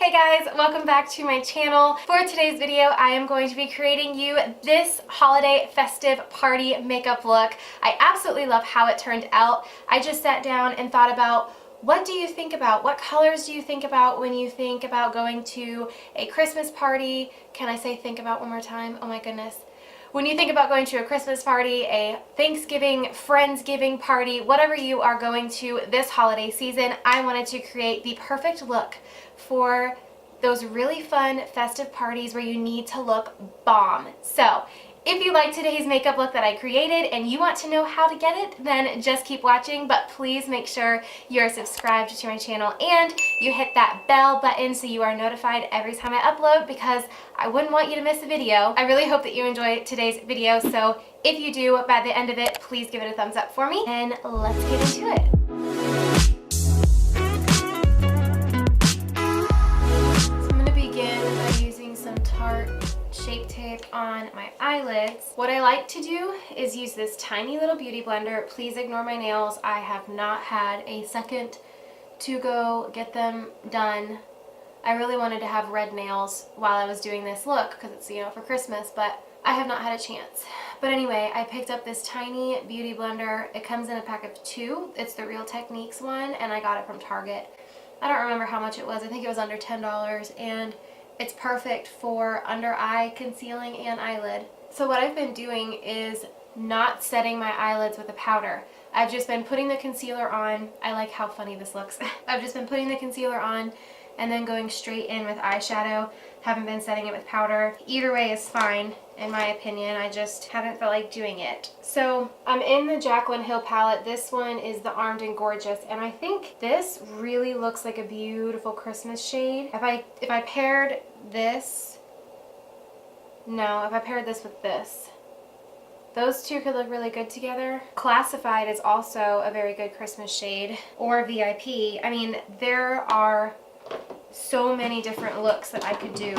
Hey guys, welcome back to my channel. For today's video, I am going to be creating you this holiday festive party makeup look. I absolutely love how it turned out. I just sat down and thought about, what do you think about? What colors do you think about when you think about going to a Christmas party? Can I say think about one more time? Oh my goodness. When you think about going to a Christmas party, a Thanksgiving, Friendsgiving party, whatever you are going to this holiday season, I wanted to create the perfect look for those really fun festive parties where you need to look bomb. So if you like today's makeup look that I created and you want to know how to get it, then just keep watching, but please make sure you're subscribed to my channel and you hit that bell button so you are notified every time I upload, because I wouldn't want you to miss a video. I really hope that you enjoy today's video, so if you do, by the end of it, please give it a thumbs up for me, and let's get into it. Shape tape on my eyelids. What I like to do is use this tiny little beauty blender. Please ignore my nails. I have not had a second to go get them done. I really wanted to have red nails while I was doing this look because it's, you know, for Christmas, but I have not had a chance. But anyway, I picked up this tiny beauty blender. It comes in a pack of 2. It's the Real Techniques one, and I got it from Target. I don't remember how much it was. I think it was under $10, and it's perfect for under eye concealing and eyelid. So what I've been doing is not setting my eyelids with a powder. I've just been putting the concealer on. I like how funny this looks. I've just been putting the concealer on and then going straight in with eyeshadow. Haven't been setting it with powder. Either way is fine, in my opinion. I just haven't felt like doing it. So I'm in the Jaclyn Hill palette. This one is the Armed and Gorgeous, and I think this really looks like a beautiful Christmas shade. If I paired this, no, if I paired this with this, those two could look really good together. Classified is also a very good Christmas shade, or VIP. I mean, there are so many different looks that I could do.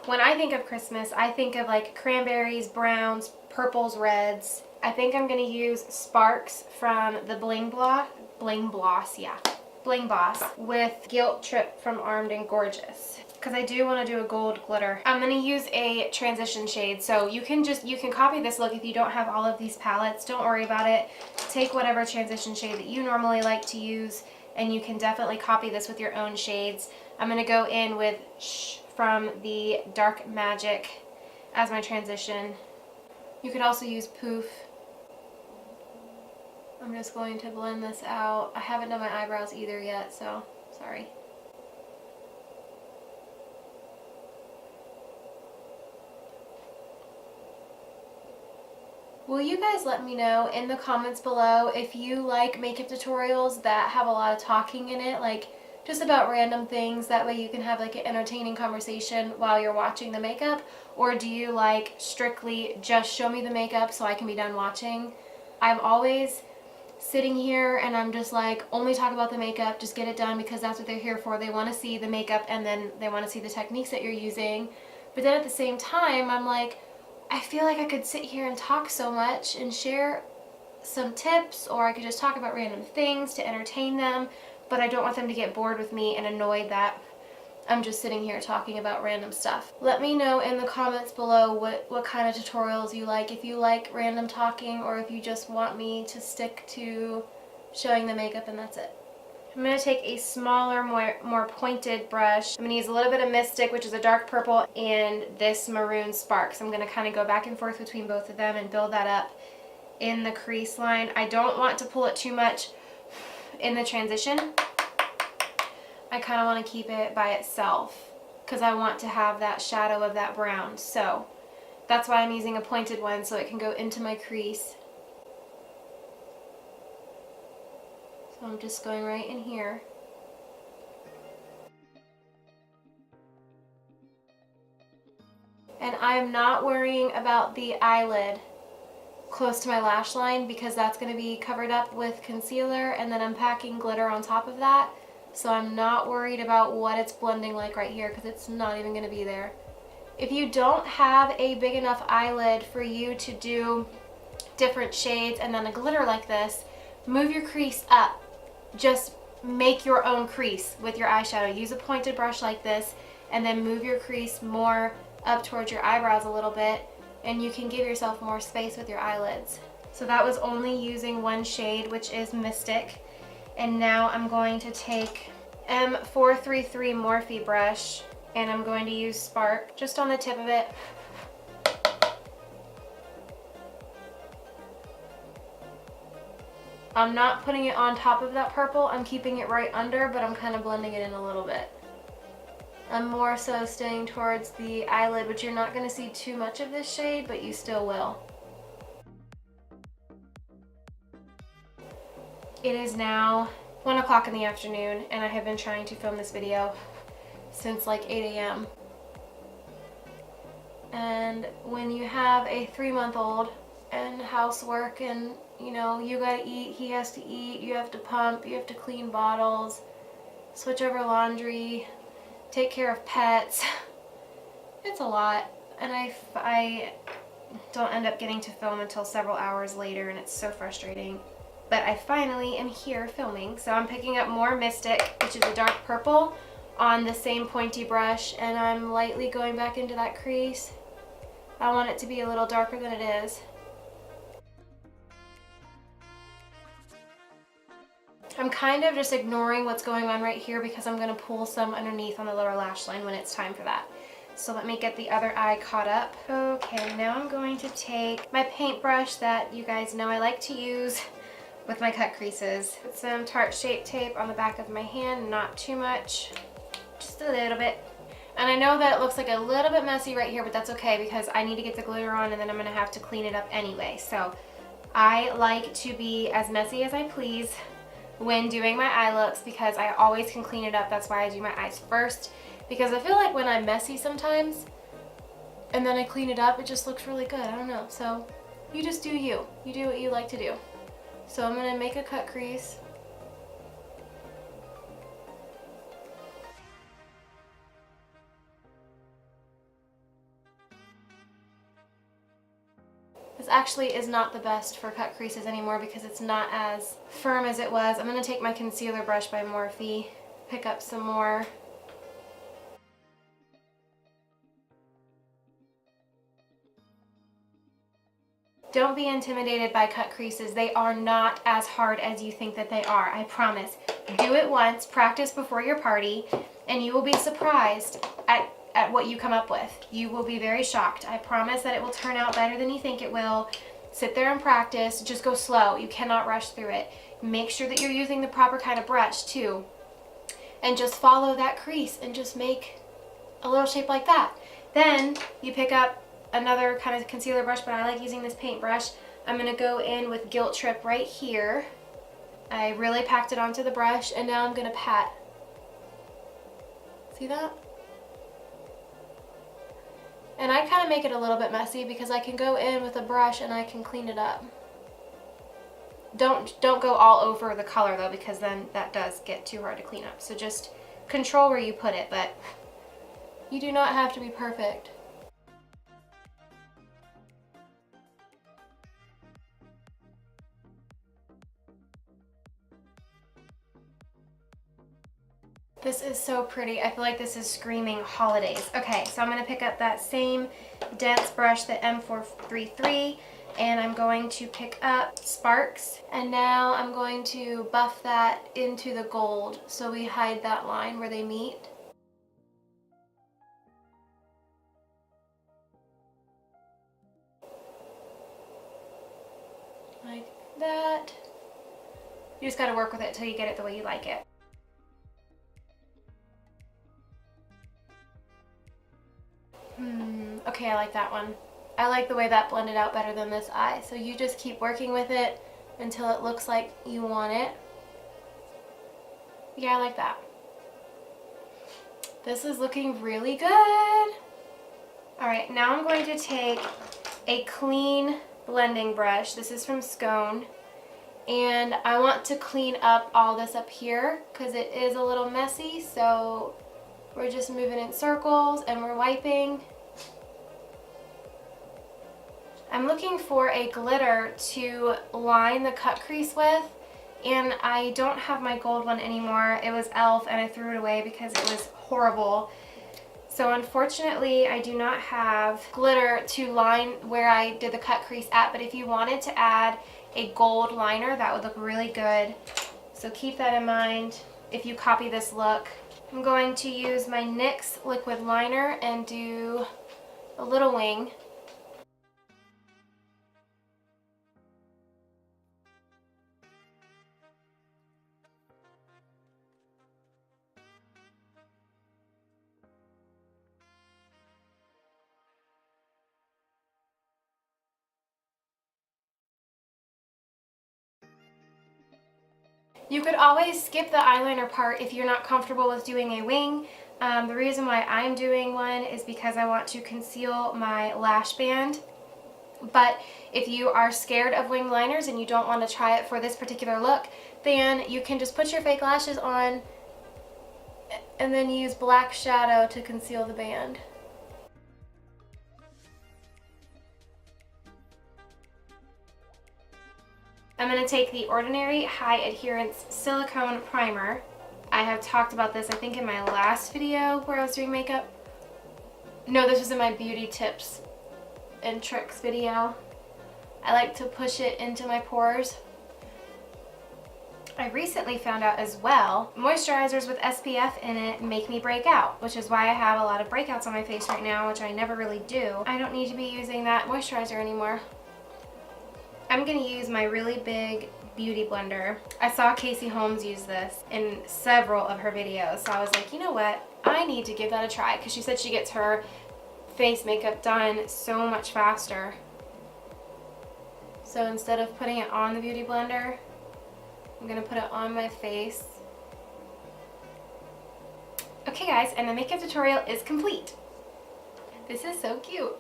When I think of Christmas, I think of like cranberries, browns, purples, reds. I think I'm gonna use Sparks from the Bling Boss with Guilt Trip from Armed and Gorgeous, because I do want to do a gold glitter. I'm gonna use a transition shade, so you can copy this look if you don't have all of these palettes. Don't worry about it. Take whatever transition shade that you normally like to use, and you can definitely copy this with your own shades. I'm going to go in with Shh from the Dark Magic as my transition. You could also use Poof. I'm just going to blend this out. I haven't done my eyebrows either yet, so sorry. Will you guys let me know in the comments below if you like makeup tutorials that have a lot of talking in it, like just about random things, that way you can have like an entertaining conversation while you're watching the makeup, or do you like strictly just show me the makeup so I can be done watching? I'm always sitting here and I'm just like, only talk about the makeup, just get it done, because that's what they're here for. They want to see the makeup and then they want to see the techniques that you're using. But then at the same time, I'm like, I feel like I could sit here and talk so much and share some tips, or I could just talk about random things to entertain them, but I don't want them to get bored with me and annoyed that I'm just sitting here talking about random stuff. Let me know in the comments below what kind of tutorials you like, if you like random talking or if you just want me to stick to showing the makeup and that's it. I'm going to take a smaller, more pointed brush. I'm going to use a little bit of Mystic, which is a dark purple, and this maroon Sparks. I'm going to kind of go back and forth between both of them and build that up in the crease line. I don't want to pull it too much in the transition. I kind of want to keep it by itself because I want to have that shadow of that brown. So that's why I'm using a pointed one, so it can go into my crease. So I'm just going right in here. And I'm not worrying about the eyelid close to my lash line because that's going to be covered up with concealer, and then I'm packing glitter on top of that. So I'm not worried about what it's blending like right here because it's not even going to be there. If you don't have a big enough eyelid for you to do different shades and then a glitter like this, move your crease up just make your own crease with your eyeshadow. Use a pointed brush like this and then move your crease more up towards your eyebrows a little bit, and you can give yourself more space with your eyelids. So that was only using one shade, which is Mystic. And now I'm going to take M433 Morphe brush, and I'm going to use Spark just on the tip of it. I'm not putting it on top of that purple, I'm keeping it right under, but I'm kind of blending it in a little bit. I'm more so staying towards the eyelid, but you're not going to see too much of this shade, but you still will. It is now 1 o'clock in the afternoon, and I have been trying to film this video since like 8 a.m. And when you have a 3-month-old and housework and, you know, you gotta eat, he has to eat, you have to pump, you have to clean bottles, switch over laundry, take care of pets, it's a lot. And I don't end up getting to film until several hours later, and it's so frustrating. But I finally am here filming. So I'm picking up more Mystic, which is a dark purple, on the same pointy brush, and I'm lightly going back into that crease. I want it to be a little darker than it is. I'm kind of just ignoring what's going on right here because I'm going to pull some underneath on the lower lash line when it's time for that. So let me get the other eye caught up. Okay, now I'm going to take my paintbrush that you guys know I like to use with my cut creases. Put some Tarte Shape Tape on the back of my hand, not too much, just a little bit. And I know that it looks like a little bit messy right here, but that's okay because I need to get the glitter on and then I'm going to have to clean it up anyway. So I like to be as messy as I please when doing my eye looks because I always can clean it up. That's why I do my eyes first, because I feel like when I'm messy sometimes and then I clean it up, it just looks really good. I don't know. So you just do you. You do what you like to do. So I'm going to make a cut crease. This actually is not the best for cut creases anymore because it's not as firm as it was. I'm going to take my concealer brush by Morphe, pick up some more. Don't be intimidated by cut creases. They are not as hard as you think that they are, I promise. Do it once, practice before your party, and you will be surprised at what you come up with. You will be very shocked. I promise that it will turn out better than you think it will. Sit there and practice. Just go slow. You cannot rush through it. Make sure that you're using the proper kind of brush too. And just follow that crease and just make a little shape like that. Then you pick up another kind of concealer brush, but I like using this paintbrush. I'm going to go in with Guilt Trip right here. I really packed it onto the brush, and now I'm going to pat. See that? And I kind of make it a little bit messy because I can go in with a brush and I can clean it up. Don't go all over the color though, because then that does get too hard to clean up. So just control where you put it, but you do not have to be perfect. This is so pretty. I feel like this is screaming holidays. Okay, so I'm going to pick up that same dense brush, the M433, and I'm going to pick up Sparks. And now I'm going to buff that into the gold so we hide that line where they meet. Like that. You just got to work with it until you get it the way you like it. Okay, I like that one. I like the way that blended out better than this eye. So you just keep working with it until it looks like you want it. Yeah, I like that. This is looking really good. Alright, now I'm going to take a clean blending brush. This is from Scone. And I want to clean up all this up here because it is a little messy. So we're just moving in circles and we're wiping. I'm looking for a glitter to line the cut crease with, and I don't have my gold one anymore. It was e.l.f. and I threw it away because it was horrible. So unfortunately, I do not have glitter to line where I did the cut crease at, but if you wanted to add a gold liner, that would look really good. So keep that in mind if you copy this look. I'm going to use my NYX liquid liner and do a little wing. You could always skip the eyeliner part if you're not comfortable with doing a wing. The reason why I'm doing one is because I want to conceal my lash band. But if you are scared of wing liners and you don't want to try it for this particular look, then you can just put your fake lashes on and then use black shadow to conceal the band. I'm going to take the Ordinary High Adherence Silicone Primer. I have talked about this, I think, in my last video where I was doing makeup. No, this was in my beauty tips and tricks video. I like to push it into my pores. I recently found out as well, moisturizers with SPF in it make me break out, which is why I have a lot of breakouts on my face right now, which I never really do. I don't need to be using that moisturizer anymore. I'm going to use my really big beauty blender. I saw Casey Holmes use this in several of her videos, so I was like, you know what? I need to give that a try, because she said she gets her face makeup done so much faster. So instead of putting it on the beauty blender, I'm going to put it on my face. Okay guys, and the makeup tutorial is complete. This is so cute.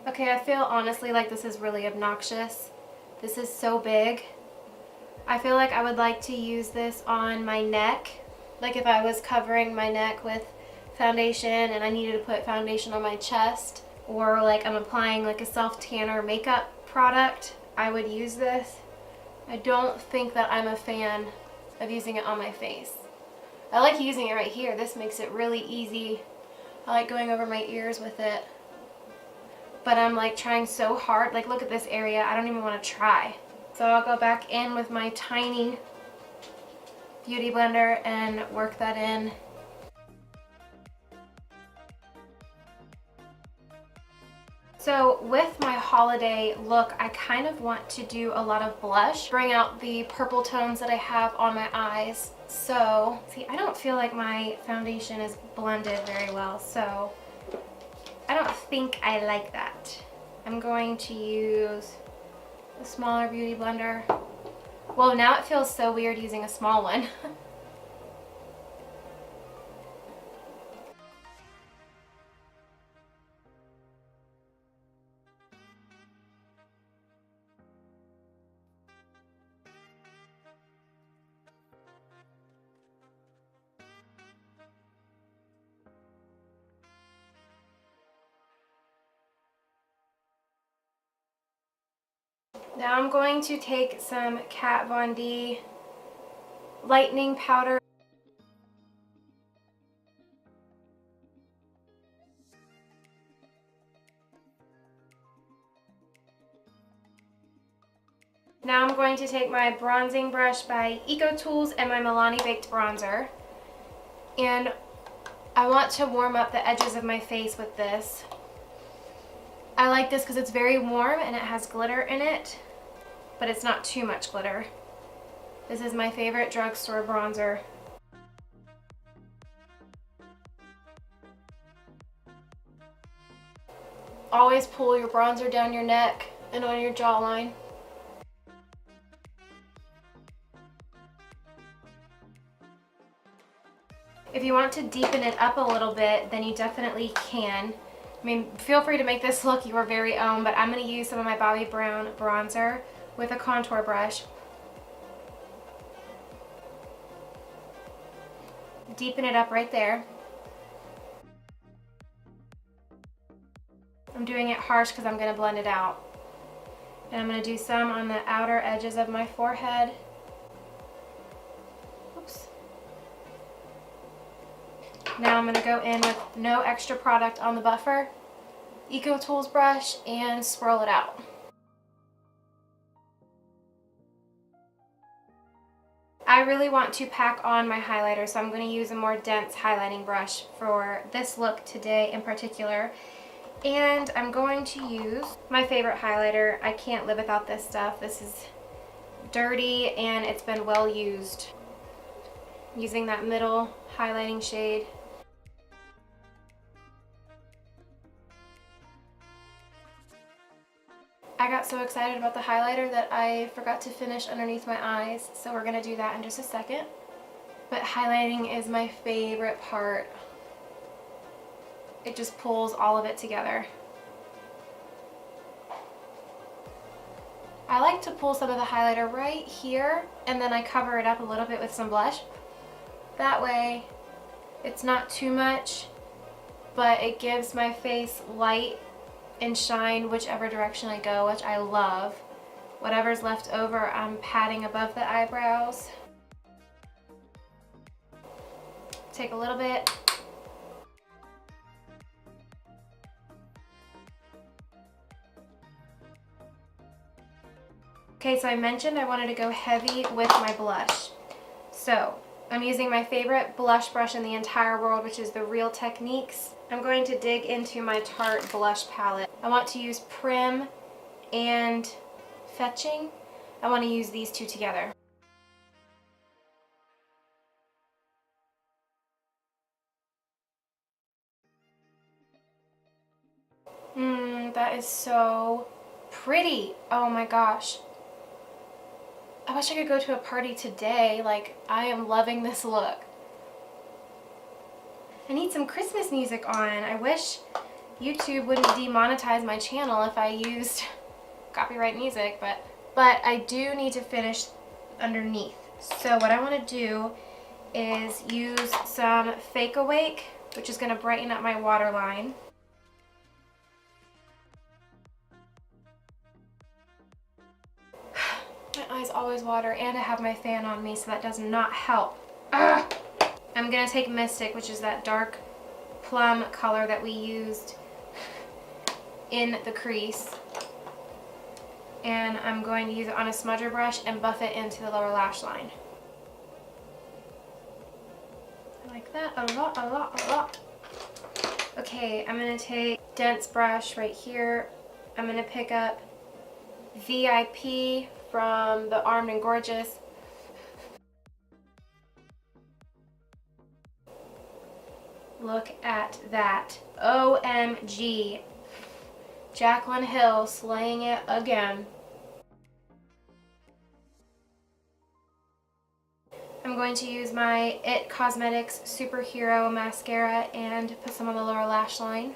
Okay, I feel honestly like this is really obnoxious. This is so big. I feel like I would like to use this on my neck. Like if I was covering my neck with foundation and I needed to put foundation on my chest, or like I'm applying like a self-tanner makeup product, I would use this. I don't think that I'm a fan of using it on my face. I like using it right here. This makes it really easy. I like going over my ears with it. But I'm like trying so hard. Like look at this area. I don't even want to try. So I'll go back in with my tiny beauty blender and work that in. So with my holiday look, I kind of want to do a lot of blush, bring out the purple tones that I have on my eyes. So, see, I don't feel like my foundation is blended very well, so I don't think I like that. I'm going to use a smaller beauty blender. Well, now it feels so weird using a small one. Now I'm going to take some Kat Von D lightening powder. Now I'm going to take my bronzing brush by Eco Tools and my Milani Baked Bronzer. And I want to warm up the edges of my face with this. I like this because it's very warm and it has glitter in it, but it's not too much glitter. This is my favorite drugstore bronzer. Always pull your bronzer down your neck and on your jawline. If you want to deepen it up a little bit, then you definitely can. I mean, feel free to make this look your very own, but I'm going to use some of my Bobbi Brown bronzer with a contour brush. Deepen it up right there. I'm doing it harsh because I'm going to blend it out. And I'm going to do some on the outer edges of my forehead. Oops. Now I'm going to go in with no extra product on the buffer, Eco Tools brush, and swirl it out. I really want to pack on my highlighter, so I'm going to use a more dense highlighting brush for this look today in particular. And I'm going to use my favorite highlighter. I can't live without this stuff. This is dirty and it's been well used. Using that middle highlighting shade. I got so excited about the highlighter that I forgot to finish underneath my eyes, so we're going to do that in just a second. But highlighting is my favorite part. It just pulls all of it together. I like to pull some of the highlighter right here, and then I cover it up a little bit with some blush. That way it's not too much, but it gives my face light and shine whichever direction I go, which I love. Whatever's left over, I'm patting above the eyebrows. Take a little bit. Okay, so I mentioned I wanted to go heavy with my blush. So I'm using my favorite blush brush in the entire world, which is the Real Techniques. I'm going to dig into my Tarte blush palette. I want to use Prim and Fetching. I want to use these two together. That is so pretty. Oh my gosh. I wish I could go to a party today. Like, I am loving this look. I need some Christmas music on. I wish YouTube wouldn't demonetize my channel if I used copyright music, but I do need to finish underneath. So what I want to do is use some Fake Awake, which is going to brighten up my waterline. My eyes always water, and I have my fan on me, so that does not help. Ugh. I'm going to take Mystic, which is that dark plum color that we used in the crease, and I'm going to use it on a smudger brush and buff it into the lower lash line. I like that a lot, a lot, a lot. Okay, I'm going to take dense brush right here. I'm going to pick up VIP from the Armed and Gorgeous. Look at that. OMG. Jaclyn Hill slaying it again. I'm going to use my IT Cosmetics Superhero Mascara and put some on the lower lash line.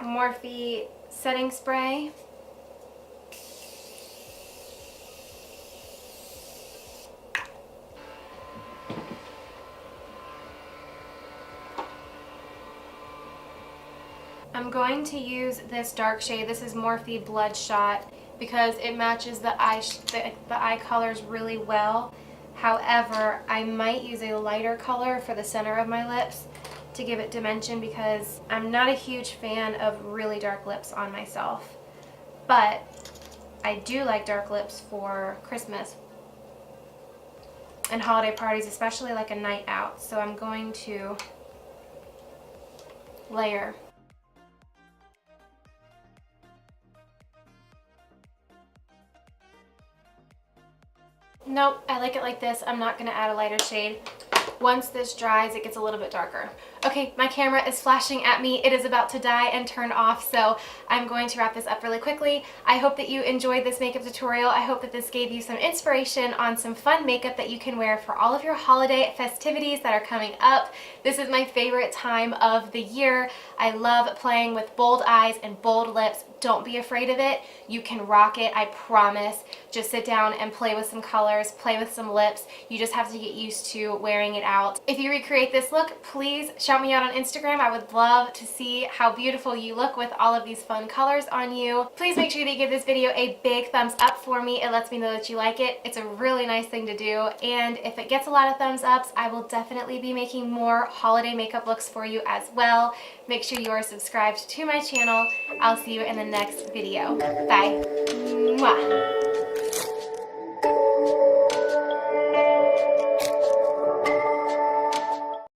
Morphe setting spray. I'm going to use this dark shade. This is Morphe Bloodshot because it matches the eye colors really well. However, I might use a lighter color for the center of my lips to give it dimension because I'm not a huge fan of really dark lips on myself. But I do like dark lips for Christmas and holiday parties, especially like a night out. So I'm going to layer. Nope, I like it like this. I'm not going to add a lighter shade. Once this dries, it gets a little bit darker. Okay, my camera is flashing at me. It is about to die and turn off, so I'm going to wrap this up really quickly. I hope that you enjoyed this makeup tutorial. I hope that this gave you some inspiration on some fun makeup that you can wear for all of your holiday festivities that are coming up. This is my favorite time of the year. I love playing with bold eyes and bold lips. Don't be afraid of it. You can rock it, I promise. Just sit down and play with some colors, play with some lips. You just have to get used to wearing it out. If you recreate this look, please share shout me out on Instagram. I would love to see how beautiful you look with all of these fun colors on you. Please make sure that you give this video a big thumbs up for me. It lets me know that you like it. It's a really nice thing to do, and if it gets a lot of thumbs ups, I will definitely be making more holiday makeup looks for you as well. Make sure you are subscribed to my channel. I'll see you in the next video. Bye. Mwah.